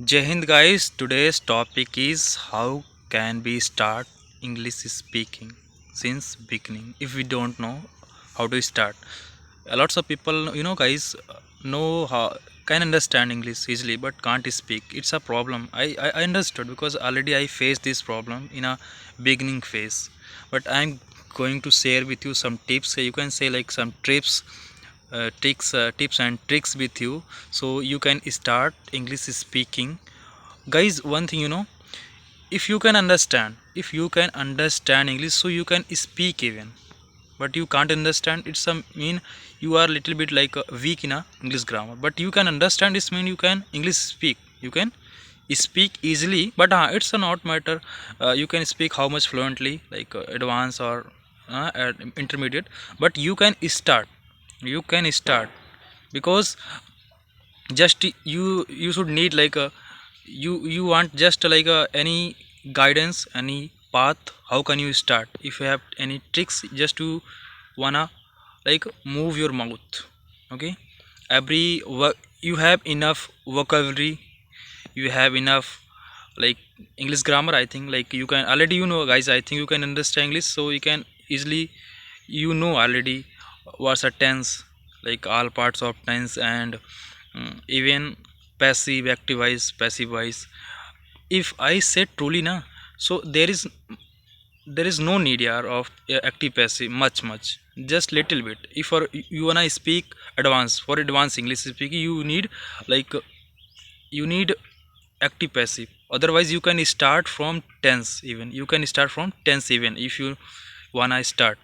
Jai Hind guys, today's topic is how can we start English speaking since beginning if we don't know how to start. Lots of people, guys, know how can understand English easily but can't speak. It's a problem. I understood because already I faced this problem in a beginning phase. But I'm going to share with you some tips. You can say like some tips and tricks with you so you can start English speaking. Guys, one thing if you can understand English, so you can speak even. But you can't understand, it's a mean you are little bit like weak in a English grammar. But you can understand, this mean you can English speak, you can speak easily. But it's a not matter, you can speak how much fluently, like advanced or intermediate. But you can start because just you should need like a you want just like any guidance, any path. How can you start? If you have any tricks, just to wanna like move your mouth. Okay, you have enough vocabulary, you have enough like English grammar. I think like you can already, guys, I think you can understand English, so you can easily, already what's a tense, like all parts of tense, and even passive, active voice, passive voice. If I say truly na, so there is no need here of active passive much, just little bit. If for you wanna speak advanced, for advanced English speaking, you need like you need active passive. Otherwise you can start from tense, even you can start from tense even if you wanna start.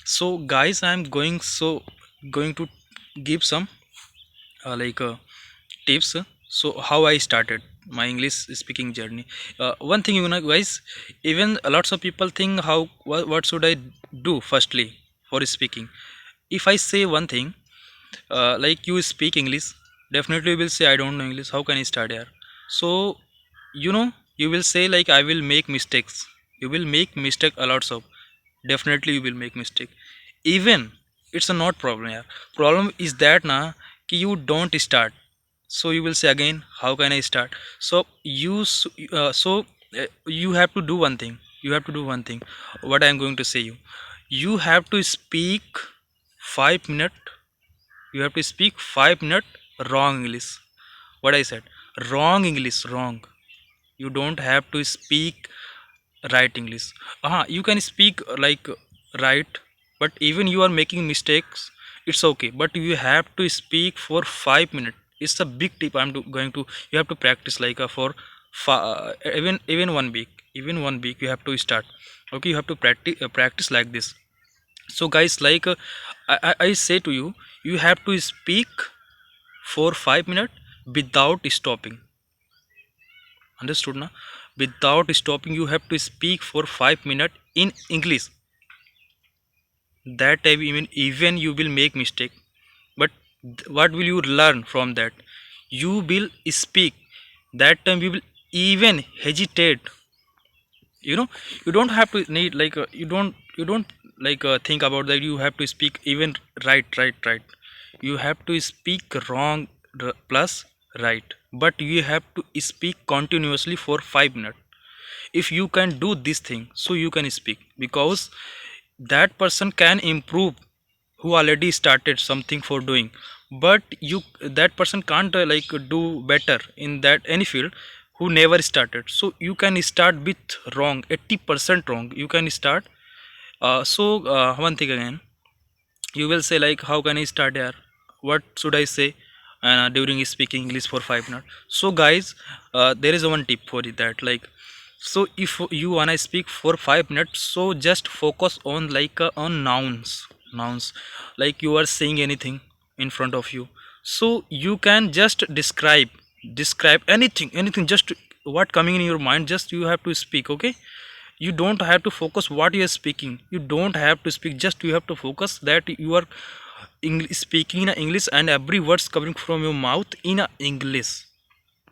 So guys, I'm going to give some tips. So how I started my English speaking journey. One thing, guys, even lots of people think how what should I do firstly for speaking. If I say one thing, like you speak English, definitely you will say I don't know English, how can I start here? So you know you will say like I will make mistakes. You will make mistake a lots of, definitely you will make mistake. Even it's a not problem here. Problem is that na कि you don't start. So you will say again, how can I start? So you have to do one thing. You have to do one thing. What I am going to say you, you have to speak 5 minutes. You have to speak 5 minutes wrong English. What I said, wrong English, wrong. You don't have to speak right English. You can speak right, but even you are making mistakes, it's okay, but you have to speak for 5 minutes. It's a big tip. Going to, you have to practice like even 1 week, even 1 week you have to start. Okay, you have to practice like this. So guys, like I say to you, you have to speak for 5 minutes without stopping. Understood na? Without stopping, you have to speak for 5 minutes in English. That time even you will make mistake, but what will you learn from that? You will speak. That time you will even hesitate. You don't have to need like you don't like think about that. You have to speak even right. You have to speak wrong plus right, but you have to speak continuously for 5 minutes. If you can do this thing, so you can speak, because that person can improve who already started something for doing. But you, that person can't do better in that any field who never started. So you can start with wrong, 80% wrong you can start. One thing again, you will say like how can I start here, what should I say during speaking English for 5 minutes. So guys, there is one tip for it, that like, so if you wanna speak for 5 minutes, so just focus on like on nouns, like you are saying anything in front of you, so you can just describe anything, just what coming in your mind, just you have to speak. Okay, you don't have to focus what you are speaking, you don't have to speak, just you have to focus that you are speaking in a English, and every words coming from your mouth in a English,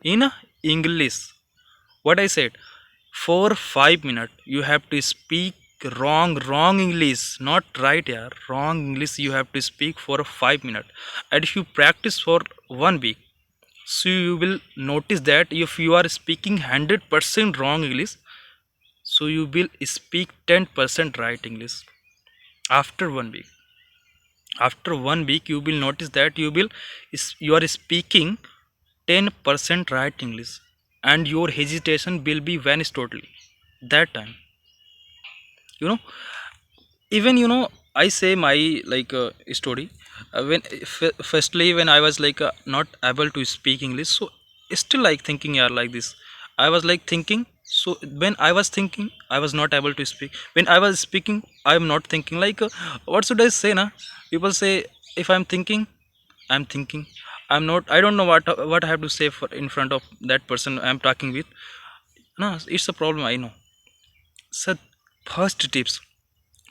in a English. What I said, for 5 minutes you have to speak wrong English, not right here, wrong English you have to speak for 5 minutes. And if you practice for 1 week, So you will notice that if you are speaking 100% wrong English, so you will speak 10% right English after 1 week. After 1 week you will notice that you are speaking 10% right English, and your hesitation will be vanished totally that time. You know, even I say my like story. When firstly when I was like not able to speak English, so still like thinking, yeah, like this I was like thinking. So when I was thinking, I was not able to speak. When I was speaking, I am not thinking like what should I say na. People say if I'm thinking, I'm thinking, I'm not, I don't know what I have to say for in front of that person I'm talking with. No, it's a problem, I know. So first tips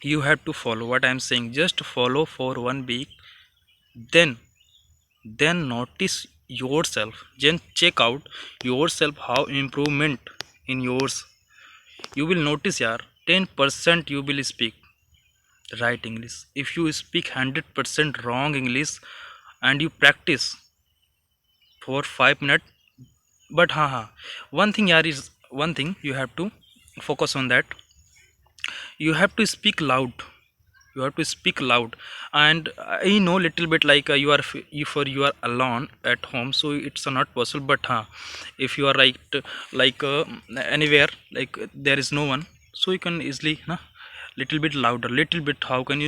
you have to follow what I'm saying. Just follow for 1 week. then then notice yourself, then check out yourself how improvement in yours. You will notice, yeah, 10% you will speak right English. If you speak 100% wrong English and you practice for 5 minutes. But one thing, yeah, is one thing you have to focus on that. You have to speak loud. You have to speak loud. And I know little bit like if you are alone at home, so it's not possible. But if you are like anywhere, like there is no one, so you can easily little bit louder, little bit. How can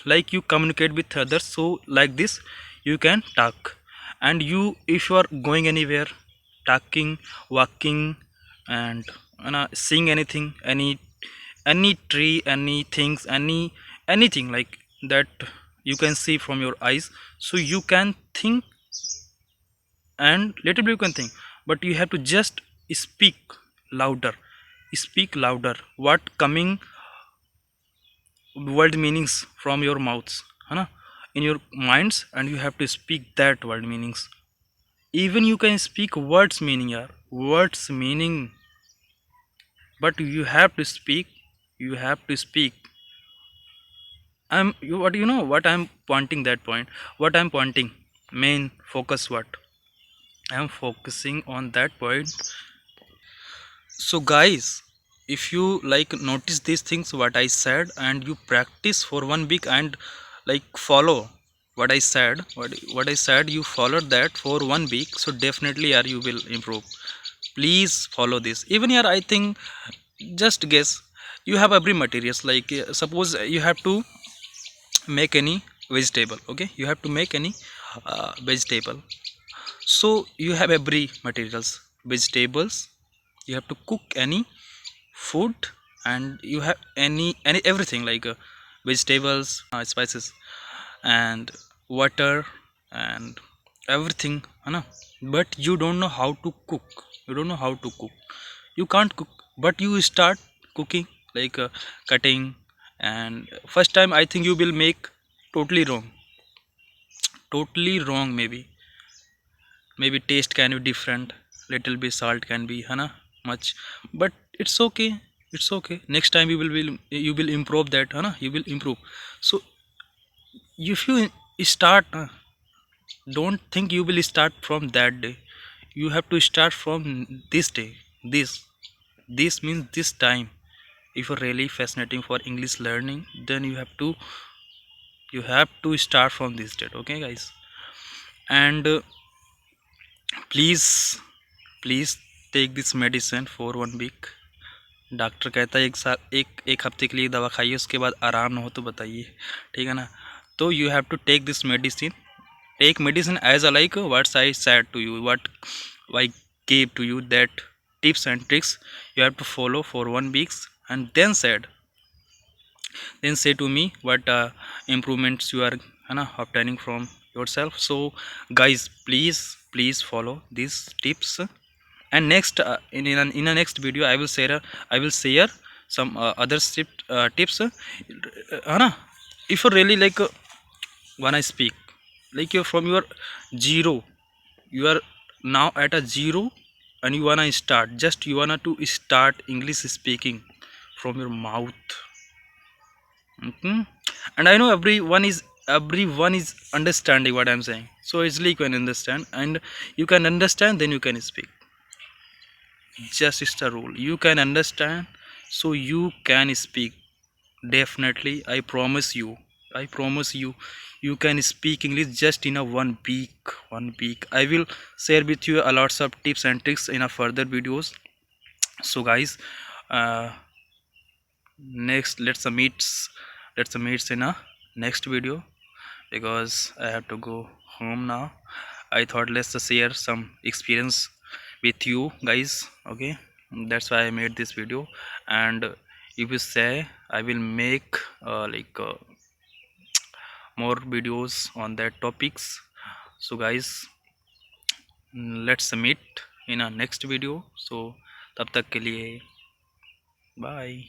like you communicate with others, so like this you can talk. And you, if you are going anywhere, talking, walking, and seeing anything, any tree, any things, anything like that you can see from your eyes, so you can think, and little bit you can think. But you have to just speak louder. Speak louder what coming word meanings from your mouths, है in your minds, and you have to speak that word meanings. Even you can speak words meaning, yeah, words meaning, but you have to speak. You have to speak. What you know what I'm pointing that point, what I'm pointing, main focus, what I'm focusing on that point. So guys, if you like notice these things what I said, and you practice for 1 week, and like follow what I said, what I said, you followed that for 1 week, so definitely yeah, you will improve. Please follow this. Even here I think, just guess, you have every materials. Like suppose you have to make any vegetable, okay, you have to make any vegetable. So you have every materials, vegetables, you have to cook any food, and you have any everything like vegetables, spices, and water, and everything, know. But you don't know how to cook. You don't know how to cook. You can't cook, but you start cooking, like cutting. And first time I think you will make totally wrong, totally wrong. Maybe taste can be different, little bit salt can be much, but it's okay. It's okay. Next time you will improve that, you will improve. So if you start, don't think you will start from that day. You have to start from this day. This means this time. If you're really fascinating for English learning, then you have to start from this date, okay guys. And please please take this medicine for 1 week. Doctor कहता है एक साल एक हफ्ते के लिए दवा खाइए, उसके बाद आराम ना हो तो बताइए, ठीक है ना. तो you have to take this medicine. Take medicine as a like what's I said to you, what I gave to you, that tips and tricks you have to follow for 1 week, and then say to me what improvements you are obtaining from yourself. So guys, please follow these tips. And next in a next video I will share some other tips, if you really like when I speak, like you're from your zero, you are now at a zero, and you wanna start, just you wanna to start English speaking from your mouth. And I know everyone is everyone is understanding what I'm saying, so easily you can understand, and you can understand, then you can speak. Just it's a rule, you can understand, so you can speak. Definitely, I promise you, you can speak English just in a 1 week. 1 week I will share with you a lots of tips and tricks in a further videos. So guys, uh, next let's meet in a next video, because I have to go home now. I thought let's just share some experience with you guys. Okay, that's why I made this video. And if you say, I will make more videos on that topics. So guys, let's meet in a next video. So तब तक के लिए bye.